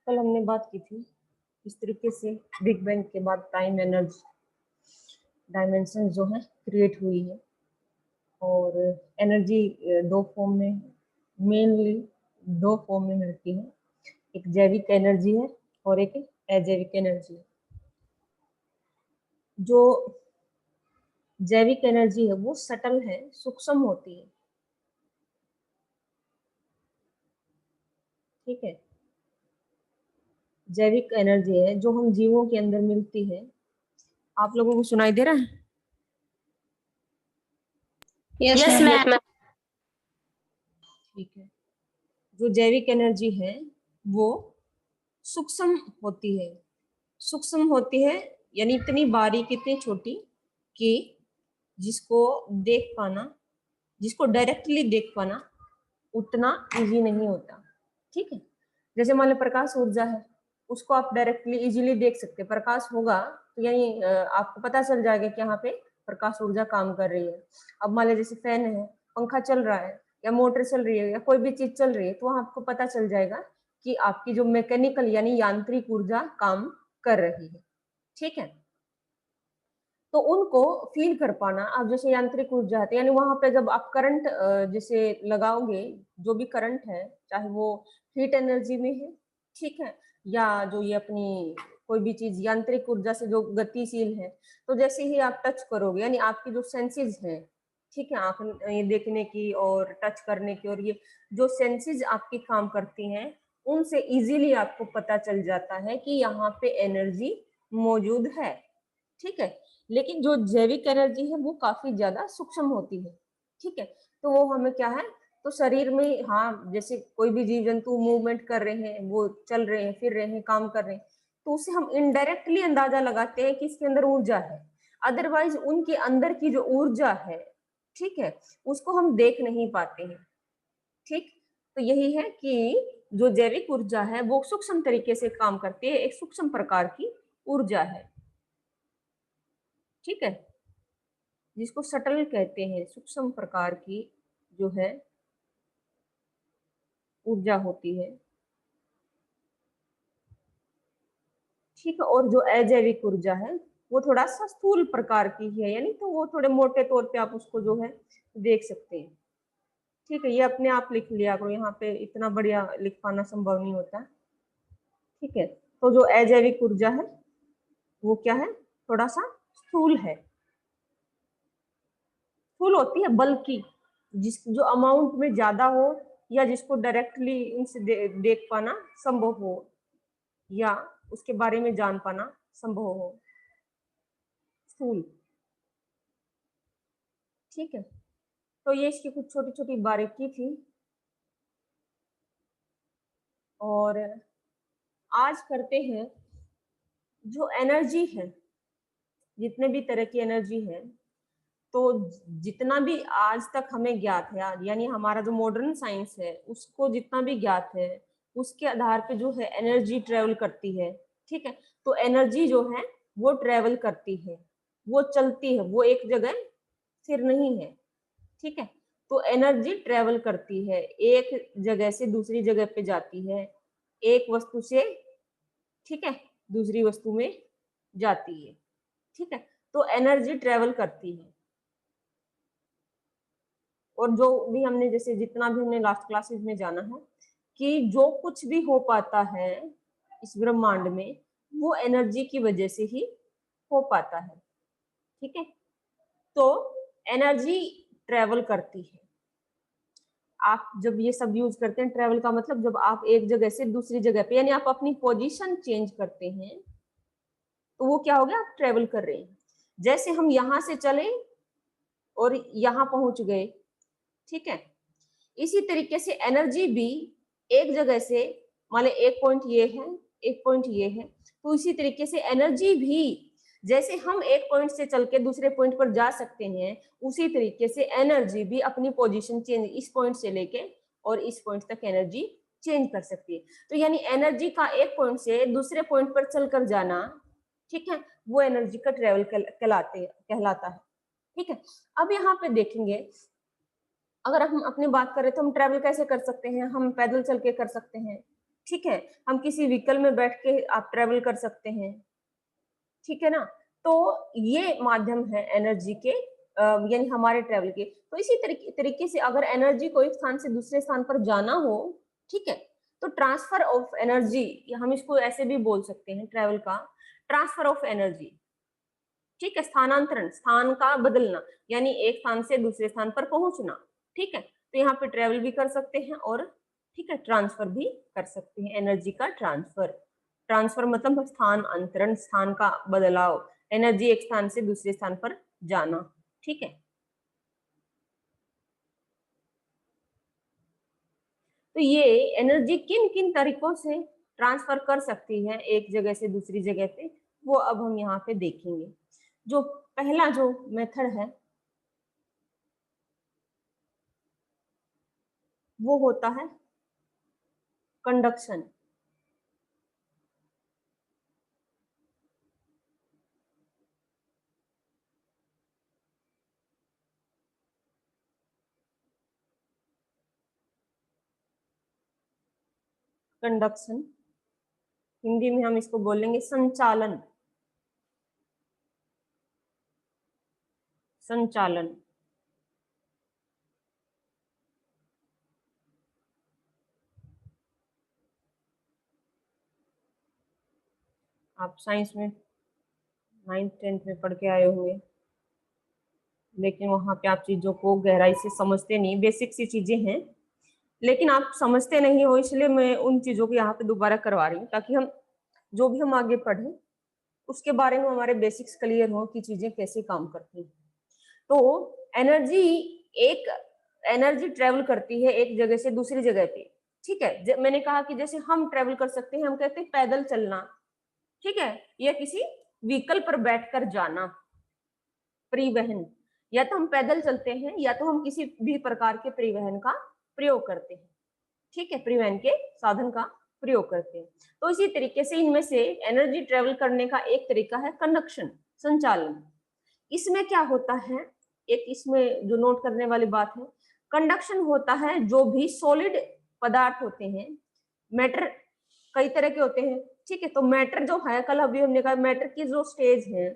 कल हमने बात की थी इस तरीके से बिग बैंग के बाद टाइम एनर्जी डायमेंशन जो है क्रिएट हुई है। और एनर्जी दो फॉर्म में, मेनली दो फॉर्म में मिलती है। एक जैविक एनर्जी है और एक अजैविक एनर्जी है। जो जैविक एनर्जी है वो सटल है, सूक्ष्म होती है। ठीक है, जैविक एनर्जी है जो हम जीवों के अंदर मिलती है। आप लोगों को सुनाई दे रहा है? Yes ma'am. ठीक है, जो जैविक एनर्जी है वो सूक्ष्म होती है। सूक्ष्म होती है यानी इतनी बारीक, इतनी छोटी कि जिसको देख पाना, जिसको डायरेक्टली देख पाना उतना इजी नहीं होता। ठीक है, जैसे मान लो प्रकाश ऊर्जा है, उसको आप डायरेक्टली इजीली देख सकते हैं। प्रकाश होगा तो यानी आपको पता चल जाएगा कि यहाँ पे प्रकाश ऊर्जा काम कर रही है। अब मान लो जैसे फैन है, पंखा चल रहा है या मोटर चल रही है या कोई भी चीज चल रही है, तो आपको पता चल जाएगा कि आपकी जो मैकेनिकल यानी यांत्रिक ऊर्जा काम कर रही है। ठीक है, तो उनको फील कर पाना, अब जैसे यांत्रिक ऊर्जा है यानी वहां पे जब आप करंट जैसे लगाओगे, जो भी करंट है चाहे वो हीट एनर्जी में है, ठीक है, या जो ये अपनी कोई भी चीज यांत्रिक ऊर्जा से जो गतिशील है, तो जैसे ही आप टच करोगे यानी आपकी जो सेंसेस है, ठीक है, आंख ये देखने की और टच करने की, और ये जो सेंसेस आपकी काम करती हैं उनसे इजीली आपको पता चल जाता है कि यहाँ पे एनर्जी मौजूद है। ठीक है, लेकिन जो जैविक एनर्जी है वो काफी ज्यादा सूक्ष्म होती है। ठीक है, तो वो हमें क्या है, तो शरीर में, हाँ, जैसे कोई भी जीव जंतु मूवमेंट कर रहे हैं, वो चल रहे हैं, फिर रहे हैं, काम कर रहे हैं, तो उससे हम इनडायरेक्टली अंदाजा लगाते हैं कि इसके अंदर ऊर्जा है। अदरवाइज उनके अंदर की जो ऊर्जा है, ठीक है, उसको हम देख नहीं पाते हैं। ठीक, तो यही है कि जो जैविक ऊर्जा है वो सूक्ष्म तरीके से काम करती है, एक सूक्ष्म प्रकार की ऊर्जा है। ठीक है, जिसको सटल कहते हैं, सूक्ष्म प्रकार की जो है ऊर्जा होती है। ठीक है, और जो अजैविक ऊर्जा है वो थोड़ा सा स्थूल प्रकार की है, यानी तो वो थोड़े मोटे तौर पे आप उसको जो है देख सकते हैं। ठीक है, ये अपने आप लिख लिया करो, यहाँ पे इतना बढ़िया लिख पाना संभव नहीं होता। ठीक है, तो जो अजैविक ऊर्जा है वो क्या है, थोड़ा सा स्थूल है, स्थूल होती है, बल्कि जिस जो अमाउंट में ज्यादा हो या जिसको डायरेक्टली इनसे देख पाना संभव हो या उसके बारे में जान पाना संभव हो, स्थूल। ठीक है, तो ये इसकी कुछ छोटी छोटी बारीकी थी। और आज करते हैं जो एनर्जी है, जितने भी तरह की एनर्जी है, तो जितना भी आज तक हमें ज्ञात है, यानी हमारा जो मॉडर्न साइंस है उसको जितना भी ज्ञात है, उसके आधार पे जो है एनर्जी ट्रेवल करती है। ठीक है, तो एनर्जी जो है वो ट्रेवल करती है, वो चलती है, वो एक जगह स्थिर नहीं है। ठीक है, तो एनर्जी ट्रेवल करती है, एक जगह से दूसरी जगह पे जाती है, एक वस्तु से, ठीक है, दूसरी वस्तु में जाती है। ठीक है, तो एनर्जी ट्रेवल करती है। और जो भी हमने, जैसे जितना भी हमने लास्ट क्लासेस में जाना है कि जो कुछ भी हो पाता है इस ब्रह्मांड में वो एनर्जी की वजह से ही हो पाता है। ठीक है, तो एनर्जी ट्रेवल करती है। आप जब ये सब यूज करते हैं, ट्रेवल का मतलब जब आप एक जगह से दूसरी जगह पे, यानी आप अपनी पोजीशन चेंज करते हैं, तो वो क्या हो गया, आप ट्रेवल कर रहे हैं। जैसे हम यहां से चले और यहां पहुंच गए, ठीक है, इसी तरीके से एनर्जी भी एक जगह से, मान लो एक पॉइंट ये है, एक पॉइंट ये है, तो इसी तरीके से एनर्जी भी, जैसे हम एक पॉइंट से चल के दूसरे पॉइंट पर जा सकते हैं, उसी तरीके से एनर्जी भी अपनी पोजीशन चेंज, इस पॉइंट से लेके और इस पॉइंट तक एनर्जी चेंज कर सकती है। तो यानी एनर्जी का एक पॉइंट से दूसरे पॉइंट पर चलकर जाना, ठीक है, वो एनर्जी का ट्रेवल कहलाता है। ठीक है, अब यहाँ पे देखेंगे, अगर हम अपनी बात करें तो हम ट्रैवल कैसे कर सकते हैं, हम पैदल चल के कर सकते हैं। ठीक है, हम किसी व्हीकल में बैठ के आप ट्रेवल कर सकते हैं, ठीक है ना। तो ये माध्यम है एनर्जी के यानी हमारे ट्रेवल के। तो इसी तरीके से अगर एनर्जी को एक स्थान से दूसरे स्थान पर जाना हो, ठीक है, तो ट्रांसफर ऑफ एनर्जी, हम इसको ऐसे भी बोल सकते हैं ट्रेवल का, ट्रांसफर ऑफ एनर्जी, ठीक है, स्थानांतरण, स्थान का बदलना, यानी एक स्थान से दूसरे स्थान पर पहुंचना, ठीक है। तो यहाँ पे ट्रेवल भी कर सकते हैं और ठीक है ट्रांसफर भी कर सकते हैं, एनर्जी का ट्रांसफर। ट्रांसफर मतलब स्थान अंतरण, स्थान का बदलाव, एनर्जी एक स्थान से दूसरे स्थान पर जाना, ठीक है। तो ये एनर्जी किन किन तरीकों से ट्रांसफर कर सकती है एक जगह से दूसरी जगह पे, वो अब हम यहाँ पे देखेंगे। जो पहला जो मेथड है वो होता है कंडक्शन। कंडक्शन हिंदी में हम इसको बोलेंगे संचालन, संचालन। आप साइंस में 9th 10th में पढ़ के आए होंगे, लेकिन वहां पे आप चीजों को गहराई से समझते नहीं, बेसिक सी चीजें हैं लेकिन आप समझते नहीं हो, इसलिए मैं उन चीजों को यहाँ पे दोबारा करवा रही हूँ ताकि हम जो भी हम आगे पढ़ें उसके बारे में हमारे बेसिक्स क्लियर हो कि चीजें कैसे काम करती हैं। तो एनर्जी, एक एनर्जी ट्रेवल करती है एक जगह से दूसरी जगह पे, ठीक है। मैंने कहा कि जैसे हम ट्रेवल कर सकते हैं, हम कहते हैं पैदल चलना, ठीक है, या किसी व्हीकल पर बैठकर जाना, परिवहन। या तो हम पैदल चलते हैं या तो हम किसी भी प्रकार के परिवहन का प्रयोग करते हैं, ठीक है, परिवहन के साधन का प्रयोग करते हैं। तो इसी तरीके से इनमें से एनर्जी ट्रेवल करने का एक तरीका है कंडक्शन, संचालन। इसमें क्या होता है, एक इसमें जो नोट करने वाली बात है, कंडक्शन होता है जो भी सॉलिड पदार्थ होते हैं, मैटर कई तरह के होते हैं, ठीक है। तो मैटर जो है, कल अभी हमने कहा मैटर की जो स्टेज है,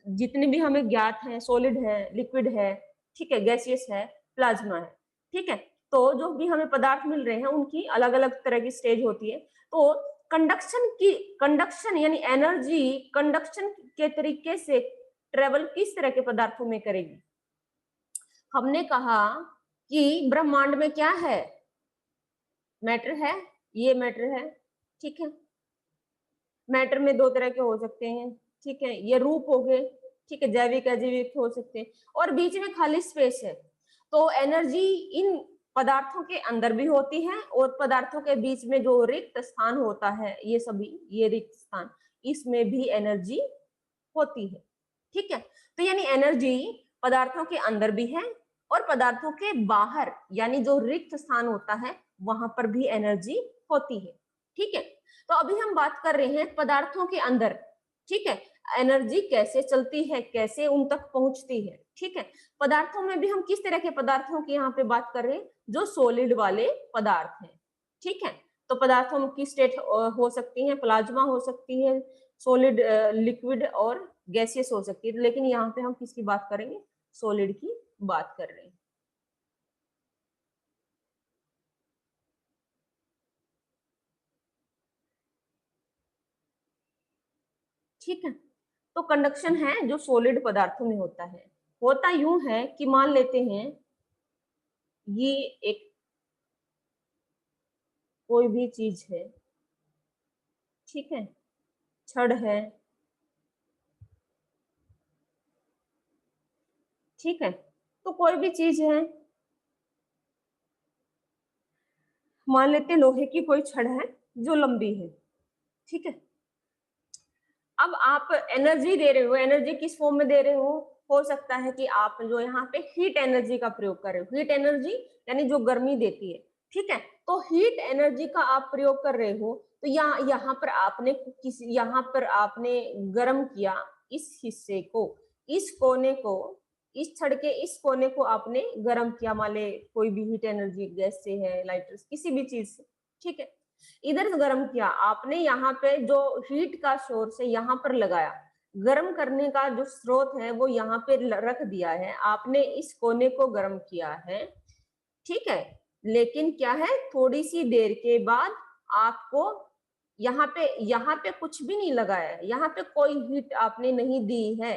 जितने भी हमें ज्ञात हैं, सॉलिड है, लिक्विड है, ठीक है, गैसियस है, प्लाज्मा है, ठीक है। तो जो भी हमें पदार्थ मिल रहे हैं उनकी अलग अलग तरह की स्टेज होती है। तो कंडक्शन यानी एनर्जी कंडक्शन के तरीके से ट्रेवल किस तरह के पदार्थों में करेगी। हमने कहा कि ब्रह्मांड में क्या है, मैटर है, ये मैटर है, ठीक है। मैटर में दो तरह के हो सकते हैं, ठीक है, ये रूप हो गए, ठीक है, जैविक अजैविक हो सकते हैं, और बीच में खाली स्पेस है। तो एनर्जी इन पदार्थों के अंदर भी होती है और पदार्थों के बीच में जो रिक्त स्थान होता है, ये सभी ये रिक्त स्थान, इसमें भी एनर्जी होती है, ठीक है। तो यानी एनर्जी पदार्थों के अंदर भी है और पदार्थों के बाहर यानी जो रिक्त स्थान होता है वहां पर भी एनर्जी होती है, ठीक है। तो अभी हम बात कर रहे हैं पदार्थों के अंदर, ठीक है, एनर्जी कैसे चलती है, कैसे उन तक पहुंचती है, ठीक है। पदार्थों में भी हम किस तरह के पदार्थों की यहाँ पे बात कर रहे हैं, जो सॉलिड वाले पदार्थ हैं, ठीक है। तो पदार्थों की स्टेट हो सकती है, प्लाज्मा हो सकती है, सॉलिड, लिक्विड और गैसियस हो सकती है, लेकिन यहाँ पे हम किसकी बात करेंगे, सॉलिड की बात कर रहे हैं। ठीक है, तो कंडक्शन है जो सॉलिड पदार्थों में होता है। होता यूं है कि मान लेते हैं ये एक कोई भी चीज है, ठीक है, छड़ है, ठीक है, तो कोई भी चीज है, मान लेते हैं लोहे की कोई छड़ है जो लंबी है, ठीक है। अब आप एनर्जी दे रहे हो, एनर्जी किस फॉर्म में दे रहे हो सकता है कि आप जो यहाँ पे हीट एनर्जी का प्रयोग कर रहे हो, हीट एनर्जी यानी जो गर्मी देती है, ठीक है। तो हीट एनर्जी का आप प्रयोग कर रहे हो, तो यहाँ पर आपने किसी, यहाँ पर आपने गर्म किया इस हिस्से को, इस कोने को, इस छड़ के इस कोने को आपने गर्म किया, मान ले कोई भी हीट एनर्जी गैस से है, लाइटर किसी भी चीज से, ठीक है। इधर से गर्म किया आपने, यहाँ पे जो हीट का सोर्स है यहाँ पर लगाया, गर्म करने का जो स्रोत है वो यहाँ पे रख दिया है आपने, इस कोने को गर्म किया है, ठीक है। लेकिन क्या है, थोड़ी सी देर के बाद आपको यहाँ पे कुछ भी नहीं लगाया है, यहाँ पे कोई हीट आपने नहीं दी है,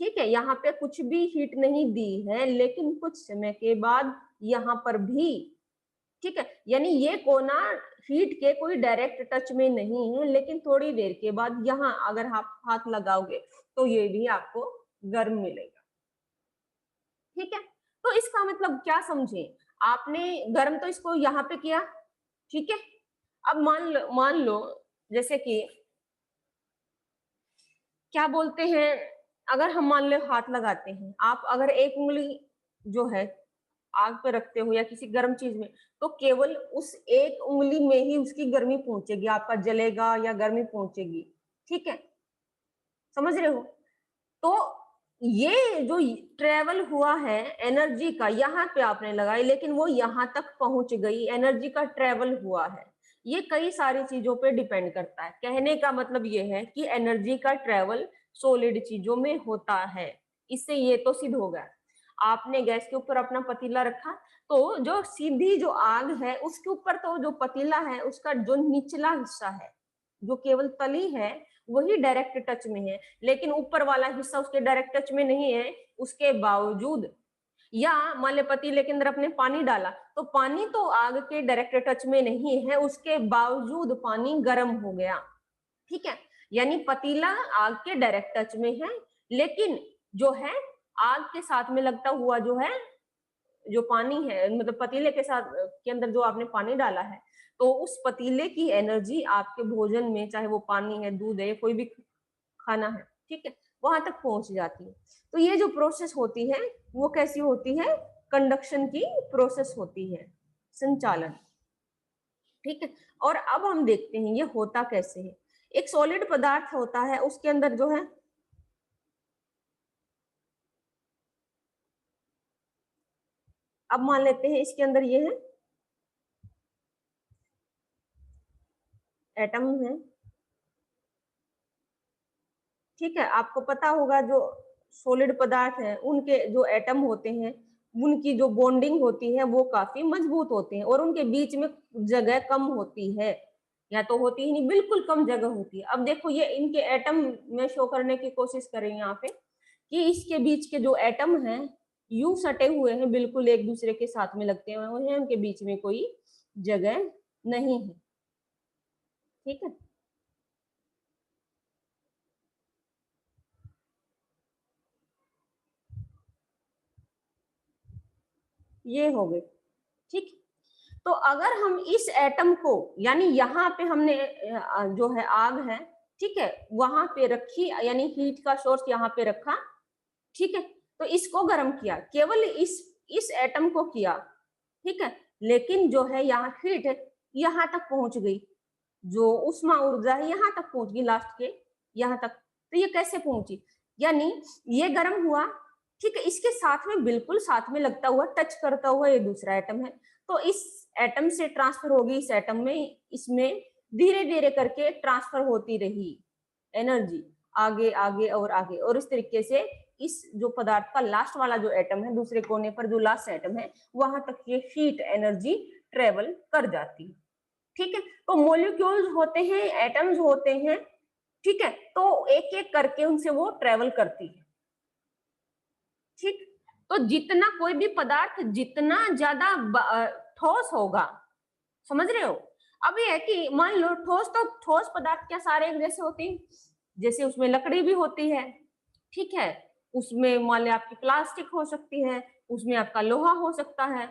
ठीक है, यहाँ पे कुछ भी हीट नहीं दी है, लेकिन कुछ समय के बाद यहाँ पर भी, ठीक है, यानी ये कोना हीट के कोई डायरेक्ट टच में नहीं है, लेकिन थोड़ी देर के बाद यहाँ अगर आप हाथ लगाओगे तो ये भी आपको गर्म मिलेगा, ठीक है। तो इसका मतलब क्या समझे, आपने गर्म तो इसको यहाँ पे किया, ठीक है। अब मान लो जैसे कि क्या बोलते हैं, अगर हम मान लो हाथ लगाते हैं, आप अगर एक उंगली जो है आग पे रखते हो या किसी गर्म चीज में, तो केवल उस एक उंगली में ही उसकी गर्मी पहुंचेगी, आपका जलेगा या गर्मी पहुंचेगी, ठीक है, समझ रहे हो। तो ये जो ट्रेवल हुआ है एनर्जी का, यहाँ पे आपने लगाई लेकिन वो यहाँ तक पहुंच गई, एनर्जी का ट्रेवल हुआ है। ये कई सारी चीजों पे डिपेंड करता है। कहने का मतलब ये है कि एनर्जी का ट्रेवल सॉलिड चीजों में होता है। इससे ये तो सिद्ध हो गया। आपने गैस के ऊपर अपना पतीला रखा, तो जो सीधी जो आग है उसके ऊपर तो जो पतीला है उसका जो निचला हिस्सा है, जो केवल तली है, वही डायरेक्ट टच में है, लेकिन ऊपर वाला हिस्सा उसके डायरेक्ट टच में नहीं है। उसके बावजूद, या मान ले पतीले के अंदर अपने पानी डाला, तो पानी तो आग के डायरेक्ट टच में नहीं है, उसके बावजूद पानी गर्म हो गया, ठीक है। यानी पतीला आग के डायरेक्ट टच में है, लेकिन जो है आग के साथ में लगता हुआ जो है, जो पानी है, मतलब पतीले के साथ के अंदर जो आपने पानी डाला है, तो उस पतीले की एनर्जी आपके भोजन में, चाहे वो पानी है, दूध है, कोई भी खाना है, ठीक है, वहां तक पहुंच जाती है। तो ये जो प्रोसेस होती है वो कैसी होती है, कंडक्शन की प्रोसेस होती है, संचालन, ठीक है। और अब हम देखते हैं ये होता कैसे है। एक सॉलिड पदार्थ होता है, उसके अंदर जो है, अब मान लेते हैं इसके अंदर ये है एटम है, ठीक है। आपको पता होगा जो सॉलिड पदार्थ है उनके जो एटम होते हैं, उनकी जो बॉन्डिंग होती है वो काफी मजबूत होती है, और उनके बीच में जगह कम होती है, या तो होती ही नहीं, बिल्कुल कम जगह होती है। अब देखो ये इनके एटम में शो करने की कोशिश करें यहाँ पे, कि इसके बीच के जो एटम हैं यू सटे हुए हैं, बिल्कुल एक दूसरे के साथ में लगते हुए हैं, उनके बीच में कोई जगह नहीं है, ठीक है। ये हो गए, ठीक। तो अगर हम इस एटम को, यानी यहाँ पे हमने जो है आग है, ठीक है, वहां पे रखी, यानी हीट का सोर्स यहाँ पे रखा, ठीक है, तो इसको गर्म किया, केवल इस एटम को किया, ठीक है, लेकिन जो है यहाँ हीट है यहाँ तक पहुंच गई, जो उष्मा ऊर्जा है यहाँ तक पहुंच गई, लास्ट के यहाँ तक। तो ये कैसे पहुंची, यानी ये गर्म हुआ, ठीक है, इसके साथ में, बिल्कुल साथ में लगता हुआ, टच करता हुआ ये दूसरा एटम है, तो इस एटम से ट्रांसफर होगी इस एटम में, इसमें धीरे धीरे करके ट्रांसफर होती रही एनर्जी, आगे आगे और आगे, और इस तरीके से इस जो पदार्थ का लास्ट वाला जो एटम है, दूसरे कोने पर जो लास्ट एटम है, वहां तक ये हीट एनर्जी ट्रेवल कर जाती है, ठीक है। तो मोलिक्यूल्स होते हैं, एटम्स होते हैं, ठीक है, तो एक एक करके उनसे वो ट्रेवल करती है, ठीक। तो जितना कोई भी पदार्थ जितना ज्यादा ठोस होगा, समझ रहे हो। अब ये है कि मान लो ठोस, तो ठोस पदार्थ क्या सारे एक जैसे होते हैं, जैसे उसमें लकड़ी भी होती है, ठीक है, उसमें मान लो आपकी प्लास्टिक हो सकती है, उसमें आपका लोहा हो सकता है,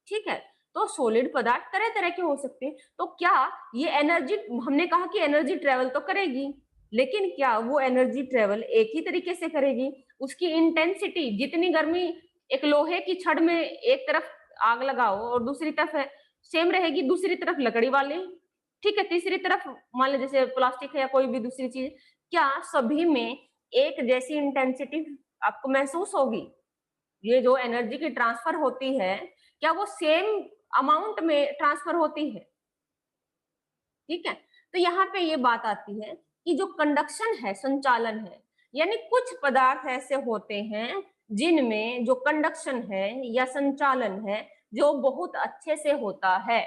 ठीक है। तो सॉलिड पदार्थ तरह तरह के हो सकते हैं। तो क्या ये एनर्जी, हमने कहा कि एनर्जी ट्रेवल तो करेगी, लेकिन क्या वो एनर्जी ट्रेवल एक ही तरीके से करेगी, उसकी इंटेंसिटी, जितनी गर्मी एक लोहे की छड़ में एक तरफ आग लगाओ और दूसरी तरफ है सेम रहेगी, दूसरी तरफ लकड़ी वाली, ठीक है, तीसरी तरफ मान लो जैसे प्लास्टिक है या कोई भी दूसरी चीज, क्या सभी में एक जैसी इंटेंसिटी आपको महसूस होगी, ये जो एनर्जी की ट्रांसफर होती है क्या वो सेम अमाउंट में ट्रांसफर होती है, ठीक है। तो यहाँ पे ये बात आती है कि जो कंडक्शन है, संचालन है, यानी कुछ पदार्थ ऐसे होते हैं जिनमें जो कंडक्शन है या संचालन है जो बहुत अच्छे से होता है।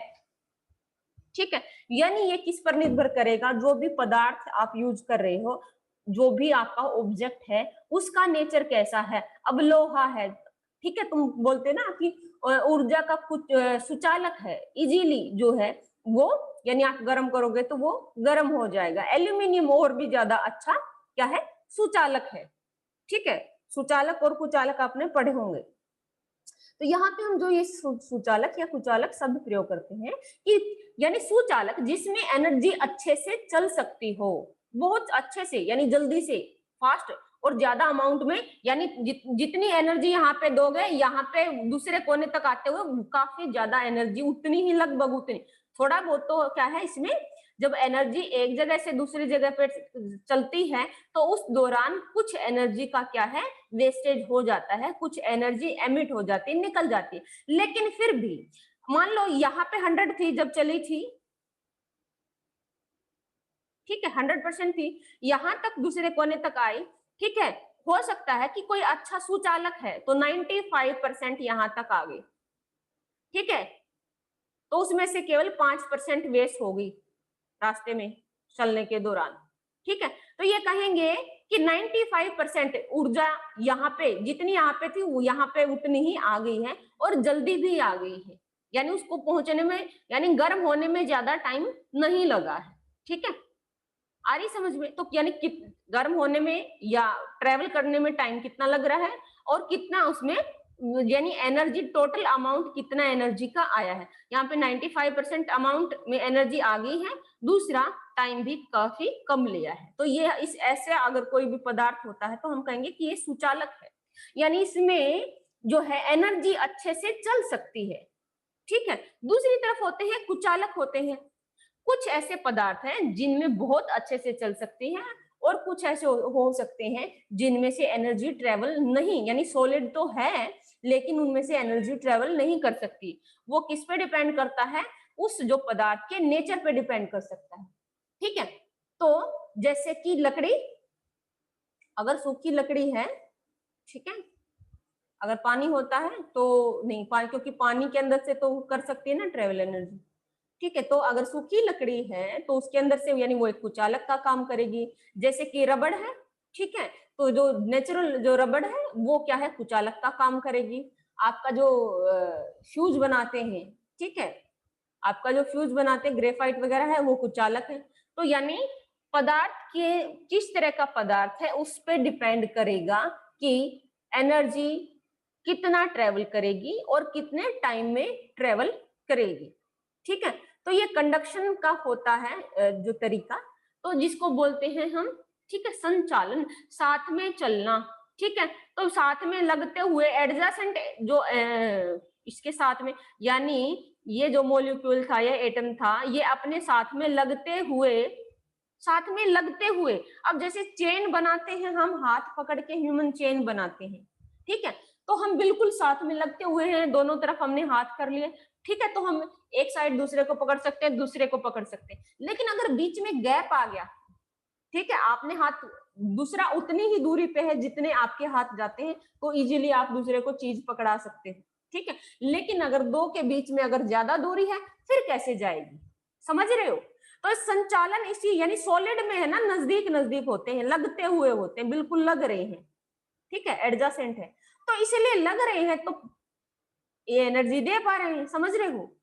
ठीक है, यानी ये किस पर निर्भर करेगा, जो भी पदार्थ आप यूज कर रहे हो, जो भी आपका ऑब्जेक्ट है उसका नेचर कैसा है। अब लोहा है, ठीक है, तुम बोलते ना कि ऊर्जा का कुछ सुचालक है, इजीली जो है वो, यानी आप गर्म करोगे तो वो गर्म हो जाएगा। एल्यूमिनियम और भी ज्यादा अच्छा क्या है, सुचालक है। ठीक है, सुचालक और कुचालक आपने पढ़े होंगे। तो यहाँ पे हम जो ये सुचालक या कुचालक शब्द प्रयोग करते हैं कि यानी सुचालक जिसमें एनर्जी अच्छे से चल सकती हो, बहुत अच्छे से, यानी जल्दी से, फास्ट और ज्यादा अमाउंट में, यानी जितनी एनर्जी यहाँ पे दोगे, यहाँ पे दूसरे कोने तक आते हुए काफी ज्यादा एनर्जी, उतनी ही, लगभग उतनी, थोड़ा बहुत तो क्या है इसमें, जब एनर्जी एक जगह से दूसरी जगह पे चलती है तो उस दौरान कुछ एनर्जी का क्या है, वेस्टेज हो जाता है, कुछ एनर्जी एमिट हो जाती है, निकल जाती है। लेकिन फिर भी मान लो यहाँ पे 100 थी जब चली थी, ठीक है, 100% थी, यहां तक दूसरे कोने तक आई, ठीक है, हो सकता है कि कोई अच्छा सुचालक है तो 95% यहां तक आ गई, ठीक है, तो उसमें से केवल 5% वेस्ट होगी रास्ते में चलने के दौरान। ठीक है, तो ये कहेंगे कि 95% ऊर्जा यहाँ पे जितनी यहाँ पे थी वो यहाँ पे उतनी ही आ गई है और जल्दी भी आ गई है, यानी उसको पहुंचने में, यानी गर्म होने में ज्यादा टाइम नहीं लगा है। ठीक है, आ रही समझ में? तो यानी गर्म होने में या ट्रेवल करने में टाइम कितना लग रहा है और कितना उसमें, यानी एनर्जी, टोटल अमाउंट कितना एनर्जी का आया है। यहाँ पे 95% अमाउंट में एनर्जी आ गई है, दूसरा टाइम भी काफी कम लिया है। तो ये इस ऐसे अगर कोई भी पदार्थ होता है तो हम कहेंगे कि ये सुचालक है, यानी इसमें जो है एनर्जी अच्छे से चल सकती है। ठीक है, दूसरी तरफ होते हैं कुचालक, होते हैं कुछ ऐसे पदार्थ हैं जिनमें बहुत अच्छे से चल सकती हैं और कुछ ऐसे हो सकते हैं जिनमें से एनर्जी ट्रेवल नहीं, यानी सॉलिड तो है लेकिन उनमें से एनर्जी ट्रेवल नहीं कर सकती। वो किस पे डिपेंड करता है, उस जो पदार्थ के नेचर पे डिपेंड कर सकता है। ठीक है, तो जैसे कि लकड़ी, अगर सूखी लकड़ी है, ठीक है, अगर पानी होता है तो नहीं, पानी, क्योंकि पानी के अंदर से तो कर सकती है ना ट्रेवल एनर्जी। ठीक है, तो अगर सूखी लकड़ी है तो उसके अंदर से, यानी वो एक कुचालक का काम करेगी। जैसे कि रबड़ है, ठीक है, तो जो नेचुरल जो रबड़ है वो क्या है, कुचालक का काम करेगी। आपका जो फ्यूज बनाते हैं, ठीक है, आपका जो फ्यूज बनाते हैं, ग्रेफाइट वगैरह है, वो कुचालक है। तो यानी पदार्थ के किस तरह का पदार्थ है उस पर डिपेंड करेगा कि एनर्जी कितना ट्रेवल करेगी और कितने टाइम में ट्रेवल करेगी। ठीक है, तो ये कंडक्शन का होता है जो तरीका, तो जिसको बोलते हैं हम, ठीक है, संचालन, साथ में चलना। ठीक है, तो साथ में लगते हुए एडजेसेंट जो इसके साथ में, यानी ये जो मॉलिक्यूल था या एटम था, ये अपने साथ में लगते हुए, साथ में लगते हुए, अब जैसे चेन बनाते हैं हम, हाथ पकड़ के ह्यूमन चेन बनाते हैं, ठीक है, तो हम बिल्कुल साथ में लगते हुए हैं, दोनों तरफ हमने हाथ कर लिए, ठीक है, तो हम एक साइड दूसरे को पकड़ सकते हैं, दूसरे को पकड़ सकते हैं। लेकिन अगर बीच में गैप आ गया, ठीक है, आपने हाथ, दूसरा उतनी ही दूरी पे है जितने आपके हाथ जाते हैं, तो इजीली आप दूसरे को चीज पकड़ा सकते हैं। ठीक है, लेकिन अगर दो के बीच में अगर ज्यादा दूरी है फिर कैसे जाएगी, समझ रहे हो? तो संचालन इसी, यानी सॉलिड में है ना, नजदीक नजदीक होते हैं, लगते हुए होते हैं, बिल्कुल लग रहे हैं, ठीक है, एडजेसेंट है, तो इसलिए लग रहे हैं तो ये एनर्जी दे पा रहे हैं, समझ रहे हो?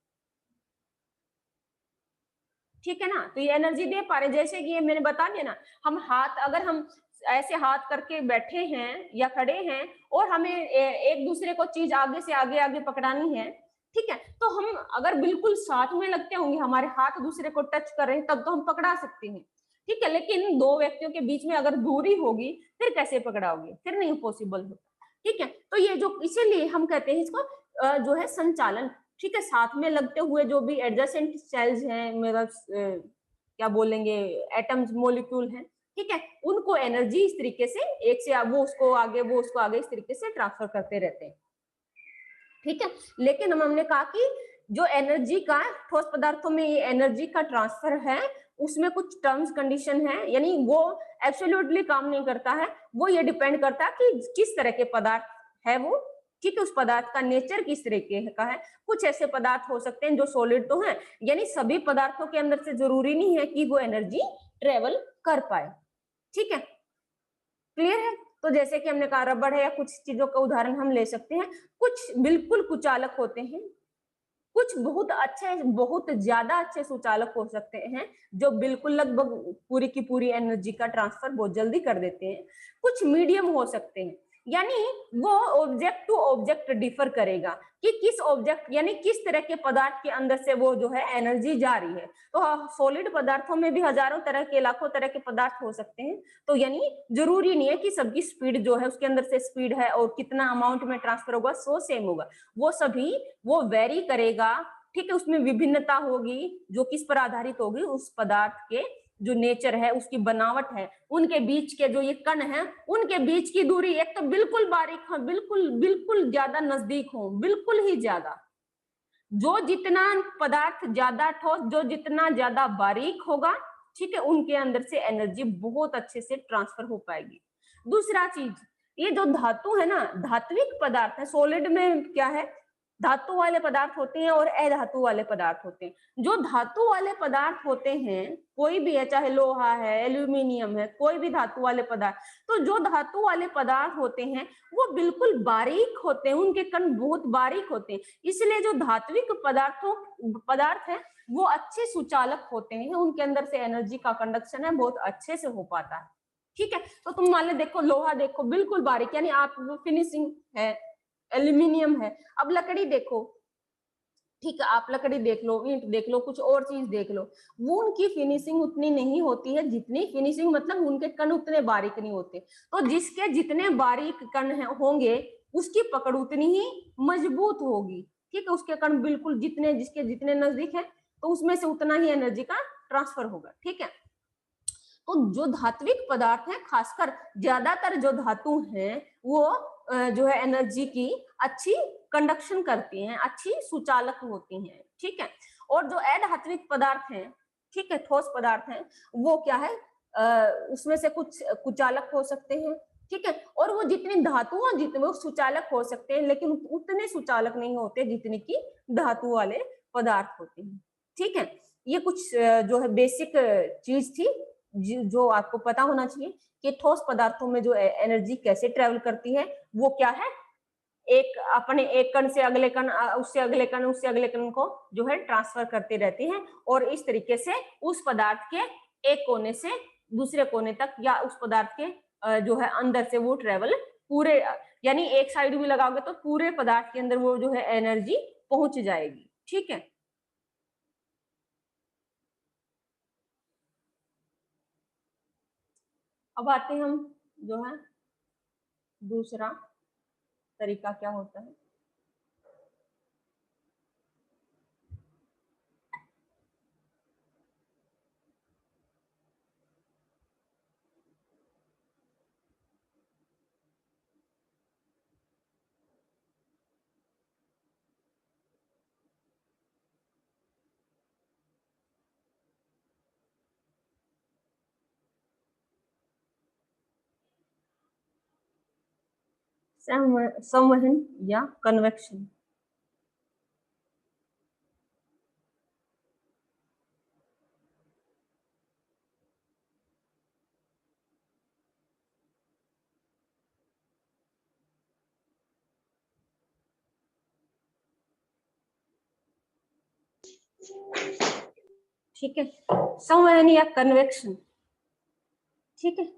ठीक है ना, तो ये एनर्जी दे पा रहे, जैसे कि ये मैंने बता दिया ना, हम हाथ, अगर हम ऐसे हाथ करके बैठे हैं या खड़े हैं और हमें एक दूसरे को चीज आगे से आगे आगे पकड़ानी है, ठीक है, तो हम अगर बिल्कुल साथ में लगते होंगे, हमारे हाथ दूसरे को टच कर रहे हैं, तब तो हम पकड़ा सकते हैं, ठीक है, लेकिन दो व्यक्तियों के बीच में अगर दूरी होगी फिर कैसे पकड़ाओगे, फिर नहीं पॉसिबल होता। ठीक है, तो ये जो, इसीलिए हम कहते हैं इसको जो है संचालन। ठीक है, साथ में लगते हुए जो भी एडजेसेंट सेल्स हैं, मेरा क्या बोलेंगे, एटम्स, मॉलिक्यूल हैं, ठीक है, उनको एनर्जी इस तरीके से एक से वो उसको आगे, वो उसको आगे, इस तरीके से ट्रांसफर करते रहते हैं। ठीक है, लेकिन हमने कहा कि जो एनर्जी का ठोस पदार्थों में ये एनर्जी का ट्रांसफर है, उसमें कुछ टर्म्स कंडीशन है, यानी वो एब्सोल्युटली काम नहीं करता है, वो ये डिपेंड करता है कि किस तरह के पदार्थ है वो, ठीक है, उस पदार्थ का नेचर किस तरीके का है। कुछ ऐसे पदार्थ हो सकते हैं जो सॉलिड तो हैं, यानी सभी पदार्थों के अंदर से जरूरी नहीं है कि वो एनर्जी ट्रेवल कर पाए, ठीक है, क्लियर है। तो जैसे कि हमने कहा रबड़ है, या कुछ चीजों का उदाहरण हम ले सकते हैं। कुछ बिल्कुल कुचालक होते हैं, कुछ बहुत अच्छे, बहुत ज्यादा अच्छे सुचालक हो सकते हैं, जो बिल्कुल लगभग पूरी की पूरी एनर्जी का ट्रांसफर बहुत जल्दी कर देते हैं। कुछ मीडियम हो सकते हैं, यानी वो ऑब्जेक्ट टू ऑब्जेक्ट डिफर करेगा कि किस ऑब्जेक्ट, यानी किस तरह के पदार्थ के अंदर से वो जो है एनर्जी जा रही है। तो सॉलिड पदार्थों में भी हजारों तरह के, लाखों तरह के पदार्थ हो सकते हैं, तो यानी जरूरी नहीं है कि सबकी स्पीड जो है, उसके अंदर से स्पीड है और कितना अमाउंट में ट्रांसफर होगा सो सेम होगा। वो सभी वो वेरी करेगा, ठीक है, उसमें विभिन्नता होगी जो किस पर आधारित होगी, उस पदार्थ के जो नेचर है, उसकी बनावट है, उनके बीच के जो ये कण है, उनके बीच की दूरी एक तो बिल्कुल बारीक हो, बिल्कुल बिल्कुल ज्यादा नजदीक हो, बिल्कुल ही ज्यादा। जो जितना पदार्थ ज्यादा ठोस, जो जितना ज्यादा बारीक होगा, ठीक है, उनके अंदर से एनर्जी बहुत अच्छे से ट्रांसफर हो पाएगी। दूसरा चीज, ये जो धातु है ना, धात्विक पदार्थ है, सॉलिड में क्या है, धातु वाले पदार्थ होते हैं और अधातु वाले पदार्थ होते हैं। जो धातु वाले पदार्थ होते हैं, कोई भी है, चाहे लोहा है, एल्यूमिनियम है, कोई भी धातु वाले पदार्थ, तो जो धातु वाले पदार्थ होते हैं वो बिल्कुल बारीक होते हैं, उनके कण बहुत बारीक होते हैं, इसलिए जो धात्विक पदार्थ है वो अच्छे सुचालक होते हैं, उनके अंदर से एनर्जी का कंडक्शन है बहुत अच्छे से हो पाता है, ठीक है। तो तुम मान लो, देखो लोहा देखो बिल्कुल बारीक, यानी आप फिनिशिंग है, एल्यूमिनियम है। अब लकड़ी देखो, ठीक है, आप लकड़ी देख लो, ईंट देख लो, कुछ और चीज देख लो, वो उनकी फिनिशिंग उतनी नहीं होती है, जितनी फिनिशिंग मतलब उनके कण उतने बारीक नहीं होते। तो जिसके जितने बारीक कण होंगे, उसकी पकड़ उतनी ही मजबूत होगी, ठीक है, उसके कण बिल्कुल जितने, जिसके जितने नजदीक है, तो उसमें से उतना ही एनर्जी का ट्रांसफर होगा, ठीक है। तो जो धात्विक पदार्थ है, खासकर ज्यादातर जो धातु हैं, वो जो है एनर्जी की अच्छी कंडक्शन करती हैं, अच्छी सुचालक होती हैं, ठीक है। और जो अधात्विक पदार्थ हैं, ठीक है, ठोस पदार्थ हैं, वो क्या है, उसमें से कुछ कुचालक हो सकते हैं, ठीक है, और वो जितने धातु हैं, जितने वो सुचालक हो सकते हैं, लेकिन उतने सुचालक नहीं होते जितने की धातु वाले पदार्थ होते हैं, ठीक है। ये कुछ जो है बेसिक चीज थी जो आपको पता होना चाहिए कि ठोस पदार्थों में जो एनर्जी कैसे ट्रेवल करती है, वो क्या है, एक अपने एक कण से अगले कण, उससे अगले कण, उससे अगले कण को जो है ट्रांसफर करती रहती है, और इस तरीके से उस पदार्थ के एक कोने से दूसरे कोने तक, या उस पदार्थ के जो है अंदर से वो ट्रेवल पूरे, यानी एक साइड भी लगाओगे तो पूरे पदार्थ के अंदर वो जो है एनर्जी पहुंच जाएगी, ठीक है। अब आते हैं हम जो है दूसरा तरीका क्या होता है। संवहन या कन्वेक्शन। ठीक है, संवहन या कन्वेक्शन, ठीक है,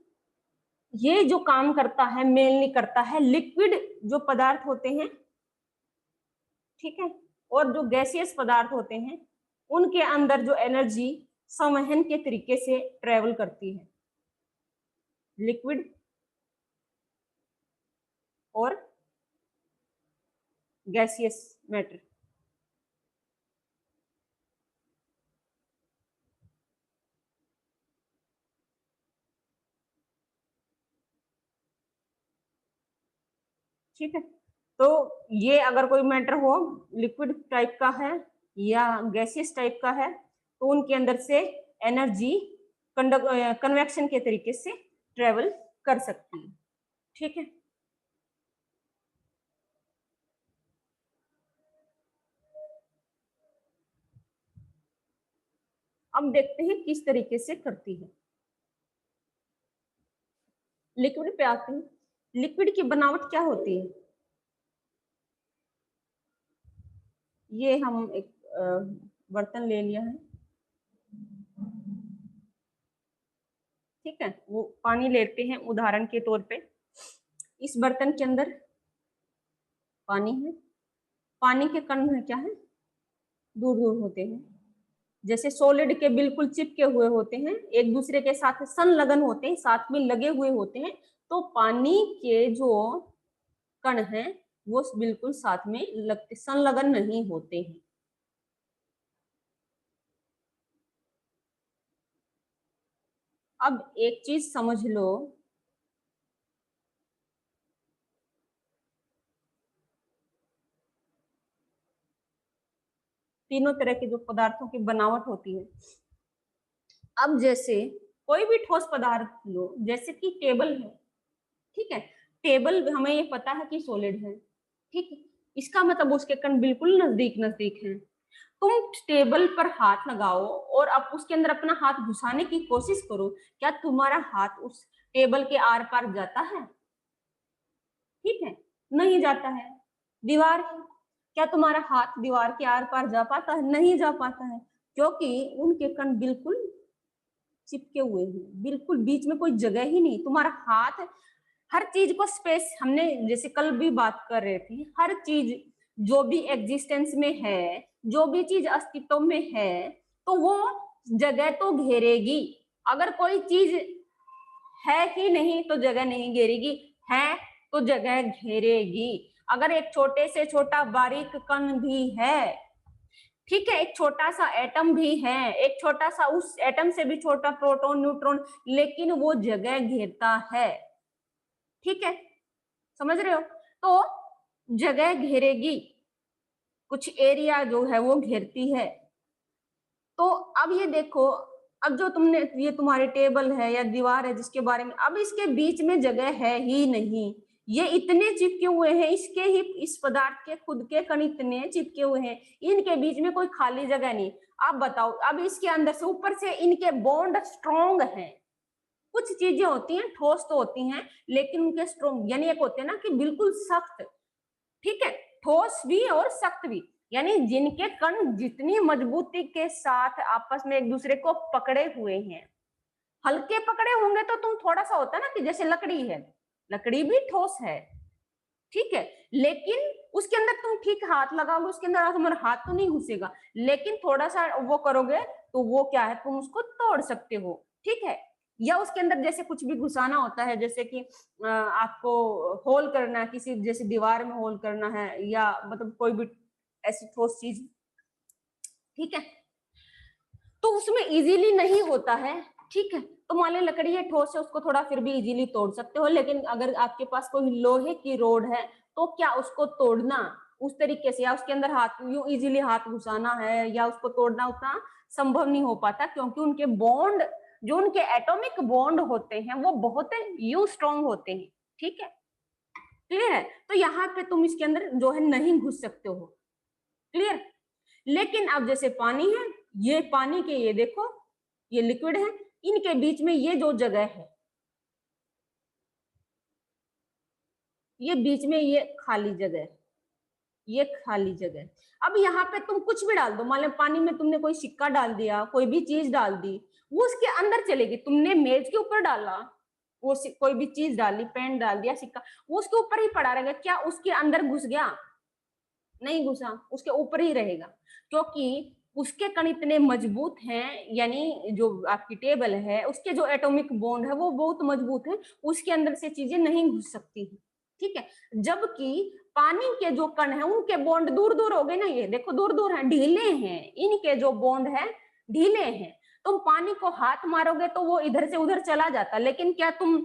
ये जो काम करता है मेनली करता है लिक्विड जो पदार्थ होते हैं, ठीक है, और जो गैसियस पदार्थ होते हैं, उनके अंदर जो एनर्जी संवहन के तरीके से ट्रेवल करती है, लिक्विड और गैसियस मैटर। ठीक है, तो ये अगर कोई मैटर हो लिक्विड टाइप का है, या गैसियस टाइप का है तो उनके अंदर से एनर्जी कन्वेक्शन के तरीके से ट्रेवल कर सकती है। ठीक है, अब देखते हैं किस तरीके से करती है। लिक्विड पे आते हैं। लिक्विड की बनावट क्या होती है? ये हम एक बर्तन ले लिया है, ठीक है, वो पानी लेते हैं उदाहरण के तौर पे। इस बर्तन के अंदर पानी है, पानी के कण है क्या है, दूर दूर होते हैं, जैसे सॉलिड के बिल्कुल चिपके हुए होते हैं, एक दूसरे के साथ संलग्न होते हैं, साथ में लगे हुए होते हैं। तो पानी के जो कण हैं वो बिल्कुल साथ में संलग्न नहीं होते हैं। अब एक चीज समझ लो, तीनों तरह के जो पदार्थों की बनावट होती है। अब जैसे कोई भी ठोस पदार्थ लो, जैसे कि टेबल है, ठीक है, टेबल हमें ये पता है कि सॉलिड है, ठीक है, इसका मतलब उसके कण बिल्कुल नजदीक नजदीक हैं। तुम टेबल पर हाथ लगाओ और अब उसके अंदर अपना हाथ घुसाने की कोशिश करो, क्या तुम्हारा हाथ उस टेबल के आर पार जाता है? ठीक है, नहीं जाता है। दीवार है, क्या तुम्हारा हाथ दीवार के आर पार जा पाता है? नहीं जा पाता है, क्योंकि उनके कण बिल्कुल चिपके हुए हैं, बिल्कुल बीच में कोई जगह ही नहीं। तुम्हारा हाथ हर चीज को स्पेस, हमने जैसे कल भी बात कर रहे थे, हर चीज जो भी एग्जिस्टेंस में है, जो भी चीज अस्तित्व में है, तो वो जगह तो घेरेगी। अगर कोई चीज है ही नहीं तो जगह नहीं घेरेगी, है तो जगह घेरेगी। अगर एक छोटे से छोटा बारीक कण भी है, ठीक है, एक छोटा सा एटम भी है, एक छोटा सा उस एटम से भी छोटा प्रोटॉन न्यूट्रॉन, लेकिन वो जगह घेरता है। ठीक है, समझ रहे हो? तो जगह घेरेगी, कुछ एरिया जो है वो घेरती है। तो अब ये देखो, अब जो तुमने, ये तुम्हारी टेबल है या दीवार है जिसके बारे में, अब इसके बीच में जगह है ही नहीं, ये इतने चिपके हुए हैं, इसके ही इस पदार्थ के खुद के कण इतने चिपके हुए हैं, इनके बीच में कोई खाली जगह नहीं। अब बताओ, अब इसके अंदर से ऊपर से इनके बॉन्ड स्ट्रॉन्ग हैं। कुछ चीजें होती हैं ठोस तो होती हैं, लेकिन उनके स्ट्रॉन्ग, यानी एक होते हैं ना कि बिल्कुल सख्त, ठीक है, ठोस भी और सख्त भी, यानी जिनके कण जितनी मजबूती के साथ आपस में एक दूसरे को पकड़े हुए हैं। हल्के पकड़े होंगे तो तुम थोड़ा सा होता है ना कि जैसे लकड़ी है, लकड़ी भी ठोस है, ठीक है, लेकिन उसके अंदर तुम ठीक हाथ लगाओगे, उसके अंदर तुम्हारा हाथ तो नहीं घुसेगा, लेकिन थोड़ा सा वो करोगे तो वो क्या है, तुम उसको तोड़ सकते हो। ठीक है, या उसके अंदर जैसे कुछ भी घुसाना होता है, जैसे कि आपको होल करना है किसी, जैसे दीवार में होल करना है, या मतलब कोई भी ऐसी ठोस चीज, ठीक है, तो उसमें इजीली नहीं होता है। ठीक है, तो मान लो लकड़ी है, ठोस है, उसको थोड़ा फिर भी इजीली तोड़ सकते हो, लेकिन अगर आपके पास कोई लोहे की रोड है तो क्या उसको तोड़ना उस तरीके से, या उसके अंदर हाथ यूं इजीली हाथ घुसाना है या उसको तोड़ना उतना संभव नहीं हो पाता, क्योंकि उनके बॉन्ड, जो उनके एटॉमिक बॉन्ड होते हैं वो बहुत यू स्ट्रॉन्ग होते हैं। ठीक है, क्लियर है? तो यहाँ पे तुम इसके अंदर जो है नहीं घुस सकते हो, क्लियर। लेकिन अब जैसे पानी है, ये पानी के, ये देखो ये लिक्विड है, इनके बीच में ये जो जगह है, ये बीच में ये खाली जगह है, ये खाली जगह। अब यहाँ पे तुम कुछ भी डाल दो, मान लो पानी में तुमने कोई सिक्का डाल दिया, कोई भी चीज डाल दी, वो उसके अंदर चलेगी। तुमने मेज के ऊपर डाला, वो कोई भी चीज डाली, पेन डाल दिया, सिक्का, वो उसके ऊपर ही पड़ा रहेगा, क्या उसके अंदर घुस गया? नहीं घुसा, उसके ऊपर ही रहेगा, क्योंकि उसके कण इतने मजबूत हैं, यानी जो आपकी टेबल है उसके जो एटॉमिक बॉन्ड है वो बहुत मजबूत है, उसके अंदर से चीजें नहीं घुस सकती है। ठीक है, जबकि पानी के जो कण है उनके बॉन्ड दूर दूर हो गए ना, ये देखो दूर दूर हैं, ढीले हैं, इनके जो बॉन्ड है ढीले हैं। तुम पानी को हाथ मारोगे तो वो इधर से उधर चला जाता, लेकिन क्या तुम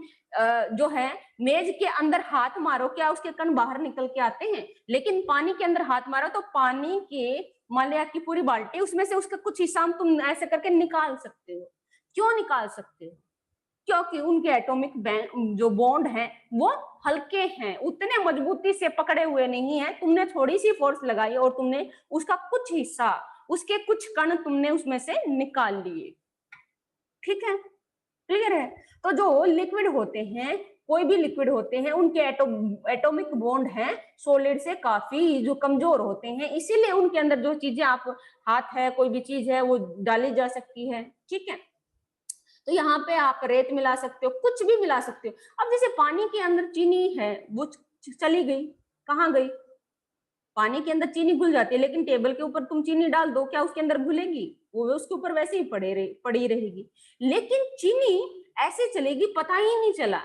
जो है मेज के अंदर हाथ मारो, क्या उसके कण बाहर निकल के आते हैं? लेकिन पानी के अंदर हाथ मारो तो पानी के मान लिया की पूरी बाल्टी, उसमें से उसका कुछ हिस्सा तुम ऐसे करके निकाल सकते हो। क्यों निकाल सकते हो? क्योंकि उनके एटॉमिक जो बॉन्ड हैं वो हल्के हैं, उतने मजबूती से पकड़े हुए नहीं है। तुमने थोड़ी सी फोर्स लगाई और तुमने उसका कुछ हिस्सा, उसके कुछ कण तुमने उसमें से निकाल लिए। ठीक है, क्लियर है? तो जो लिक्विड होते हैं, कोई भी लिक्विड होते हैं, उनके एटॉमिक बॉन्ड हैं सॉलिड से काफी जो कमजोर होते हैं, इसीलिए उनके अंदर जो चीजें आप हाथ है, कोई भी चीज है वो डाली जा सकती है। ठीक है, तो यहाँ पे आप रेत मिला सकते हो, कुछ भी मिला सकते हो। अब जैसे पानी के अंदर चीनी है, वो चली गई, कहाँ गई? पानी के अंदर चीनी घुल जाती है, लेकिन टेबल के ऊपर तुम चीनी डाल दो, क्या उसके अंदर घुलेगी? वो उसके ऊपर वैसे ही पड़ी रहेगी। लेकिन चीनी ऐसे चलेगी, पता ही नहीं चला,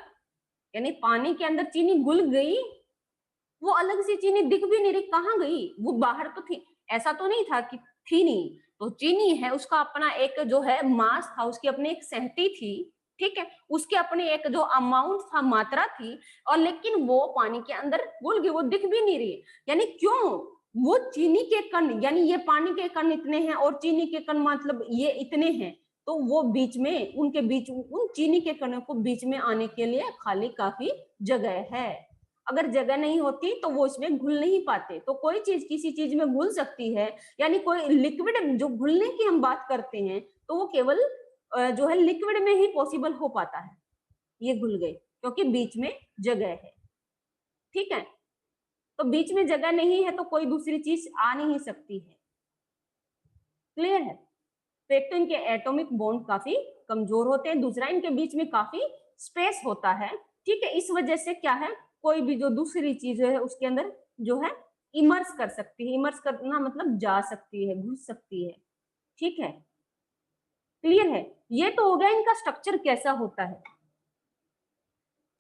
यानी पानी के अंदर चीनी घुल गई, वो अलग से चीनी दिख भी नहीं रही, कहाँ गई? वो बाहर तो थी, ऐसा तो नहीं था कि थी नहीं। तो चीनी है, उसका अपना एक जो है मास था, उसकी अपनी एक सहती थी, ठीक है, उसके अपने एक जो अमाउंट था, मात्रा थी, और लेकिन वो पानी के अंदर घुल गई, वो दिख भी नहीं रही। यानी क्यों? वो चीनी के कण, यानी ये पानी के कण इतने हैं और चीनी के कण मतलब ये इतने हैं, तो वो बीच में, उनके बीच, उन चीनी के कणों को बीच में आने के लिए खाली काफी जगह है। अगर जगह नहीं होती तो वो इसमें घुल नहीं पाते। तो कोई चीज किसी चीज में घुल सकती है, यानी कोई लिक्विड जो घुलने की हम बात करते हैं, तो वो केवल जो है लिक्विड में ही पॉसिबल हो पाता है। ये घुल गए क्योंकि बीच में जगह है। ठीक है, तो बीच में जगह नहीं है तो कोई दूसरी चीज आ नहीं सकती है। क्लियर है? तो एक तो इनके एटॉमिक बॉन्ड काफी कमजोर होते हैं, दूसरा इनके बीच में काफी स्पेस होता है। ठीक है, इस वजह से क्या है, कोई भी जो दूसरी चीज है उसके अंदर जो है इमर्स कर सकती है। इमर्स करना मतलब जा सकती है, घुस सकती है। ठीक है, क्लियर है? ये तो हो गया इनका स्ट्रक्चर कैसा होता है।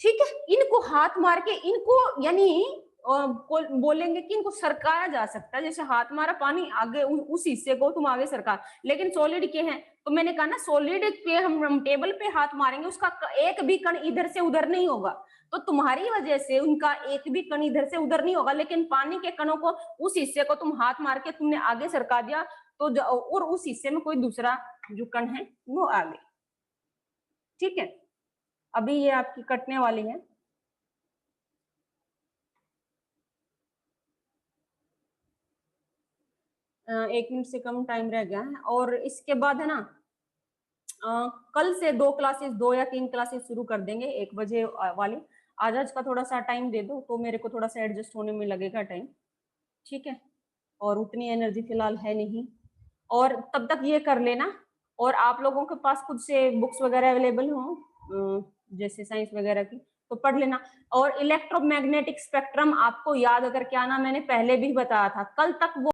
ठीक है, इनको हाथ मार के, इनको यानी बोलेंगे कि इनको सरकाया जा सकता है। जैसे हाथ मारा, पानी आगे उस हिस्से को तुम आगे सरका, लेकिन सॉलिड के हैं तो मैंने कहा ना, सॉलिड पे हम टेबल पे हाथ मारेंगे, उसका एक भी कण इधर से उधर नहीं होगा, तो तुम्हारी वजह से उनका एक भी कण इधर से उधर नहीं होगा। लेकिन पानी के कणों को, उस हिस्से को तुम हाथ मार के तुमने आगे सरका दिया, तो और उस हिस्से में कोई दूसरा जो कण है वो आ गई। ठीक है, अभी ये आपकी कटने वाली है। एक मिनट से कम टाइम रह गया है, और इसके बाद है ना, कल से 2 क्लासेस, 2 या 3 क्लासेस शुरू कर देंगे 1 बजे वाली। आज का थोड़ा सा टाइम दे दो तो मेरे को थोड़ा सा एडजस्ट होने में लगेगा टाइम। ठीक है, और उतनी एनर्जी फिलहाल है नहीं, और तब तक ये कर लेना। और आप लोगों के पास खुद से बुक्स वगैरह अवेलेबल हो जैसे साइंस वगैरह की, तो पढ़ लेना। और इलेक्ट्रोमैग्नेटिक स्पेक्ट्रम आपको याद करके आना, मैंने पहले भी बताया था, कल तक वो